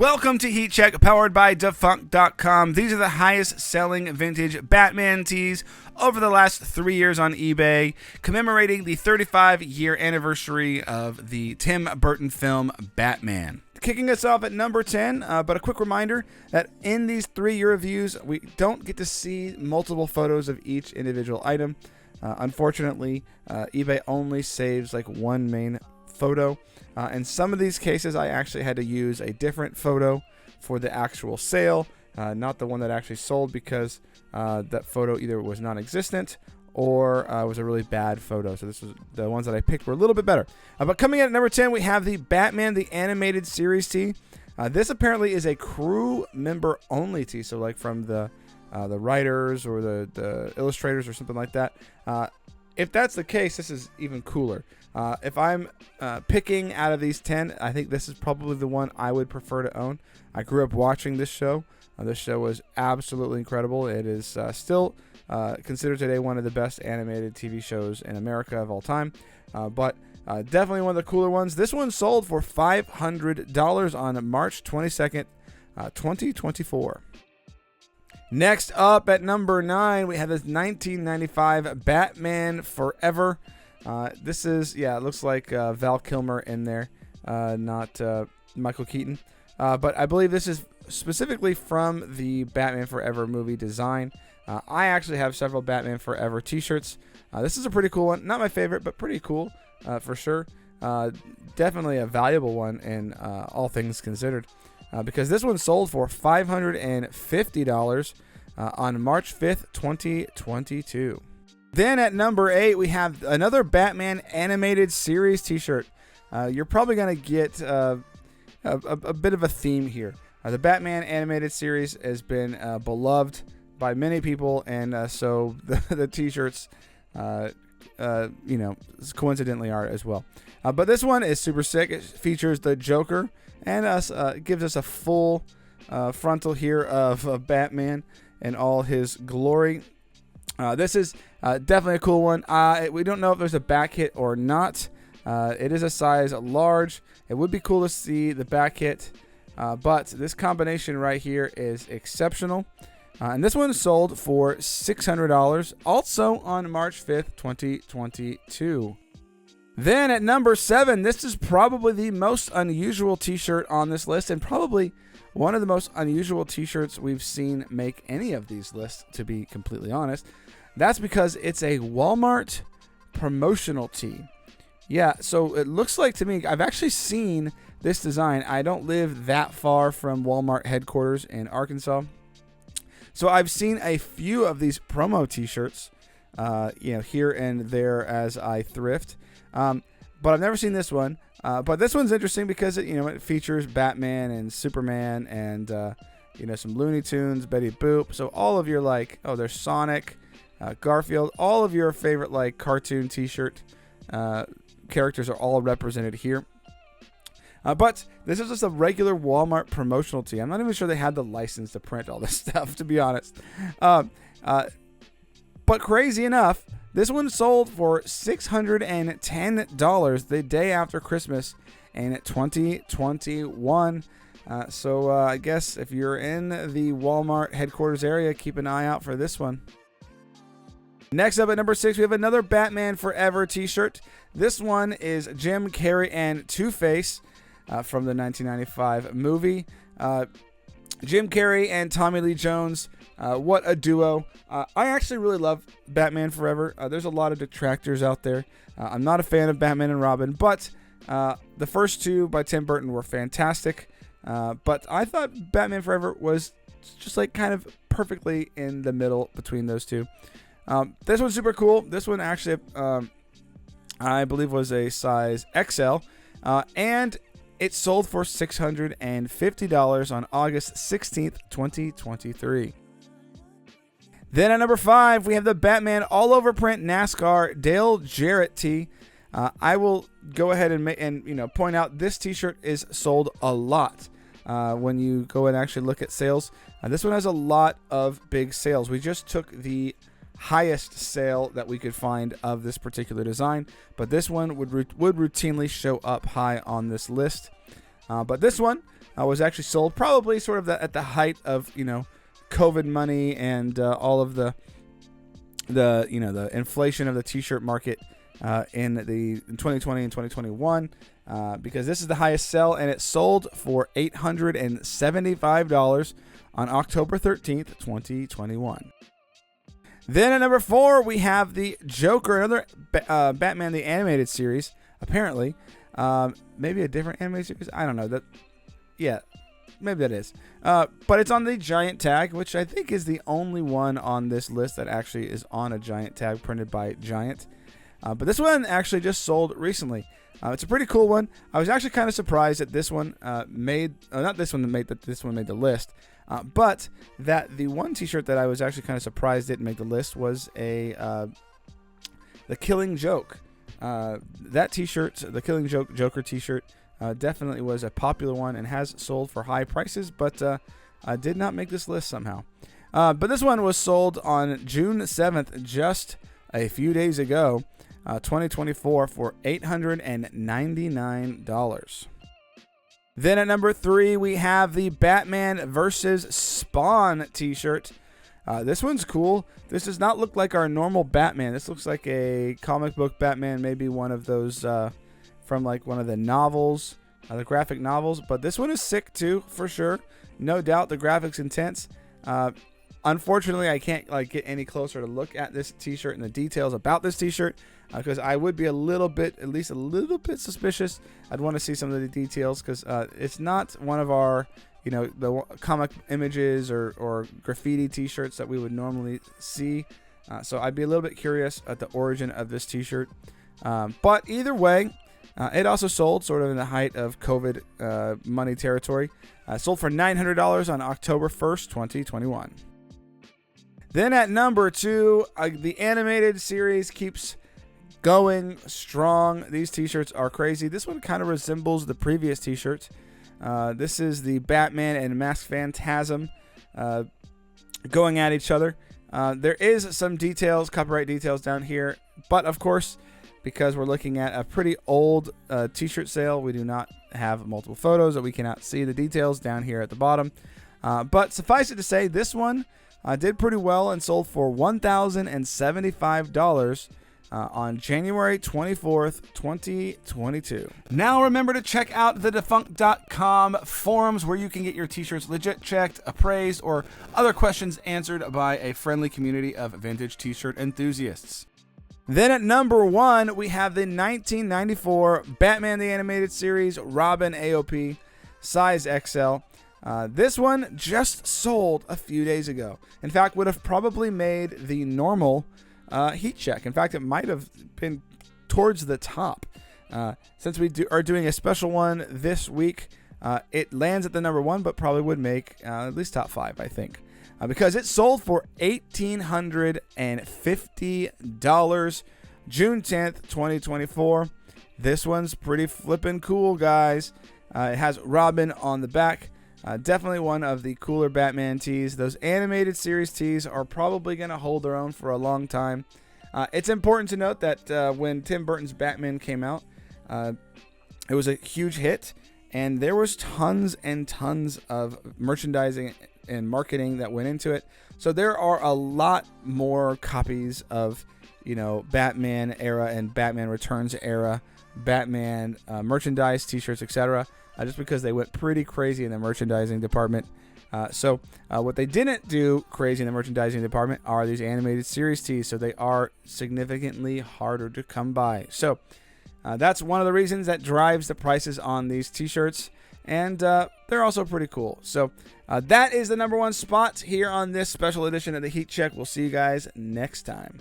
Welcome to Heat Check, powered by Defunct.com. These are the highest selling vintage Batman tees over the last 3 years on eBay, commemorating the 35-year anniversary of the Tim Burton film Batman. Kicking us off at number 10, but a quick reminder that in these 3-year reviews, we don't get to see multiple photos of each individual item. Unfortunately, eBay only saves like one main photo. In some of these cases, I actually had to use a different photo for the actual sale, not the one that actually sold, because that photo either was non-existent or was a really bad photo. So this was the ones that I picked were a little bit better. But coming in at number 10, we have the Batman the Animated Series tee. This apparently is a crew member only tee, so like from the writers or the illustrators or something like that. If that's the case, this is even cooler. If I'm picking out of these 10, I think this is probably the one I would prefer to own. I grew up watching this show. This show was absolutely incredible. It is still considered today one of the best animated TV shows in America of all time. But definitely one of the cooler ones. This one sold for $500 on March 22nd, 2024. Next up at number 9, we have this 1995 Batman Forever. This is, it looks like Val Kilmer in there, not Michael Keaton. But I believe this is specifically from the Batman Forever movie design. I actually have several Batman Forever t-shirts. This is a pretty cool one. Not my favorite, but pretty cool for sure. Definitely a valuable one in all things considered. Because this one sold for $550 on March 5th, 2022. Then at number 8, we have another Batman Animated Series t-shirt. You're probably going to get a bit of a theme here. The Batman Animated Series has been beloved by many people, and so the t-shirts, coincidentally are as well. But this one is super sick. It features the Joker, and gives us a full frontal here of Batman in all his glory. This is definitely a cool one. We don't know if there's a back hit or not. It is a size large. It would be cool to see the back hit, but this combination right here is exceptional. And this one sold for $600, also on March 5th, 2022. Then at number 7, this is probably the most unusual t-shirt on this list, and probably one of the most unusual t-shirts we've seen make any of these lists, to be completely honest. That's because it's a Walmart promotional tee. Yeah, so it looks like to me, I've actually seen this design. I don't live that far from Walmart headquarters in Arkansas. So I've seen a few of these promo t-shirts, here and there as I thrift. But I've never seen this one. But this one's interesting because it features Batman and Superman and some Looney Tunes, Betty Boop. So all of your there's Sonic, Garfield, all of your favorite cartoon t-shirt characters are all represented here. But this is just a regular Walmart promotional tee. I'm not even sure they had the license to print all this stuff, to be honest. But crazy enough, this one sold for $610 the day after Christmas in 2021. So I guess if you're in the Walmart headquarters area, keep an eye out for this one. Next up at number 6, we have another Batman Forever t-shirt. This one is Jim Carrey and Two-Face from the 1995 movie. Jim Carrey and Tommy Lee Jones, what a duo. I actually really love Batman Forever. There's a lot of detractors out there. I'm not a fan of Batman and Robin, but the first two by Tim Burton were fantastic. But I thought Batman Forever was just kind of perfectly in the middle between those two. This one's super cool. This one actually, I believe, was a size XL. And it sold for $650 on August 16th, 2023. Then at number 5, we have the Batman all-over print NASCAR Dale Jarrett tee. I will go ahead and point out this t-shirt is sold a lot when you go and actually look at sales. This one has a lot of big sales. We just took the highest sale that we could find of this particular design, but this one would routinely show up high on this list. But this one was actually sold probably sort of at the height of, COVID money and all of the inflation of the t-shirt market in 2020 and 2021, because this is the highest sell, and it sold for $875 on October 13th, 2021. Then at number 4, we have the Joker, another Batman the Animated Series, apparently. Maybe a different animated series? I don't know. Maybe that is. But it's on the giant tag, which I think is the only one on this list that actually is on a giant tag printed by Giant. But this one actually just sold recently. It's a pretty cool one. I was actually kind of surprised that this one made the list. But that the one t-shirt that I was actually kind of surprised didn't make the list was the Killing Joke. That t-shirt, the Killing Joke Joker t-shirt, definitely was a popular one and has sold for high prices, but did not make this list somehow. But this one was sold on June 7th, just a few days ago, 2024, for $899. Then at number 3, we have the Batman vs. Spawn t-shirt. This one's cool. This does not look like our normal Batman. This looks like a comic book Batman, maybe one of those from like one of the novels, the graphic novels. But this one is sick too, for sure. No doubt the graphics intense. Unfortunately, I can't get any closer to look at this t-shirt and the details about this t-shirt, because I would be at least a little bit suspicious. I'd want to see some of the details, because it's not one of our, the comic images or graffiti t-shirts that we would normally see. So I'd be a little bit curious at the origin of this t-shirt. But either way, it also sold sort of in the height of COVID money territory. Sold for $900 on October 1st, 2021. Then at number 2, the animated series keeps going strong. These t-shirts are crazy. This one kind of resembles the previous t-shirt. This is the Batman and Masked Phantasm going at each other. There is some details, copyright details down here, but of course, because we're looking at a pretty old t-shirt sale, we do not have multiple photos, that we cannot see the details down here at the bottom. But suffice it to say, this one did pretty well and sold for $1,075 on January 24th, 2022. Now remember to check out the defunct.com forums, where you can get your t-shirts legit checked, appraised, or other questions answered by a friendly community of vintage t-shirt enthusiasts. Then at number 1, we have the 1994 Batman the Animated Series Robin AOP size XL. This one just sold a few days ago. In fact, would have probably made the normal heat check. In fact, it might have been towards the top. Since we are doing a special one this week, it lands at the number 1, but probably would make at least top 5, I think. Because it sold for $1,850 June 10th, 2024. This one's pretty flippin' cool, guys. It has Robin on the back. Definitely one of the cooler Batman tees. Those animated series tees are probably going to hold their own for a long time. It's important to note that when Tim Burton's Batman came out, it was a huge hit, and there was tons and tons of merchandising and marketing that went into it. So there are a lot more copies of, Batman era and Batman Returns era Batman merchandise, t-shirts, etc., just because they went pretty crazy in the merchandising department. So what they didn't do crazy in the merchandising department are these animated series tees, so they are significantly harder to come by. So that's one of the reasons that drives the prices on these t-shirts, and they're also pretty cool. So that is the number 1 spot here on this special edition of the Heat Check. We'll see you guys next time.